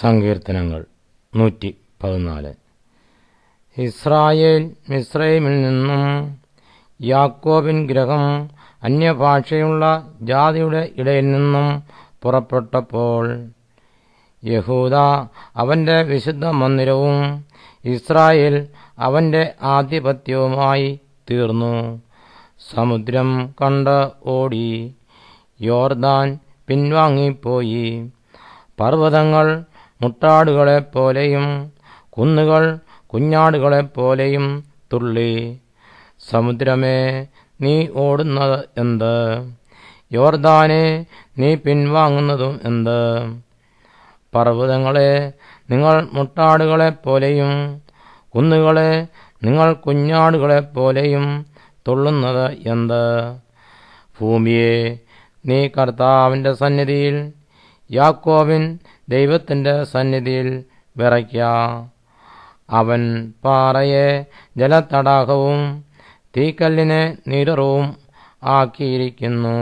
സങ്കീർത്തനങ്ങൾ 114. ഇസ്രായേൽ മിസ്രയീമിൽ നിന്നും യാക്കോബിൻ ഗൃഹം അന്യഭാഷയുള്ള ജാതിയുടെ ഇടയിൽ നിന്നും പുറപ്പെട്ടപ്പോൾ യഹൂദ അവന്റെ വിശുദ്ധ മന്ദിരവും ഇസ്രായേൽ അവന്റെ ആധിപത്യവുമായി തീർന്നു. സമുദ്രം കണ്ട് ഓടി, യോർദാൻ പിൻവാങ്ങിപ്പോയി. പർവ്വതങ്ങൾ മുട്ടാടുകളെപ്പോലെയും കുന്നുകൾ കുഞ്ഞാടുകളെപ്പോലെയും തുള്ളി. സമുദ്രമേ, നീ ഓടുന്നത് എന്ത്? യോർദാനെ, നീ പിൻവാങ്ങുന്നതും എന്ത്? പർവ്വതങ്ങളെ, നിങ്ങൾ മുട്ടാടുകളെപ്പോലെയും കുന്നുകളെ, നിങ്ങൾ കുഞ്ഞാടുകളെപ്പോലെയും തുള്ളുന്നത് എന്ത്? ഭൂമിയെ, നീ കർത്താവിൻ്റെ സന്നിധിയിൽ, യാക്കോബിൻ ദൈവത്തിൻ്റെ സന്നിധിയിൽ വിറയ്ക്ക. അവൻ പാറയെ ജലത്തടാകവും തീക്കല്ലിനെ നീരുറവും ആക്കിയിരിക്കുന്നു.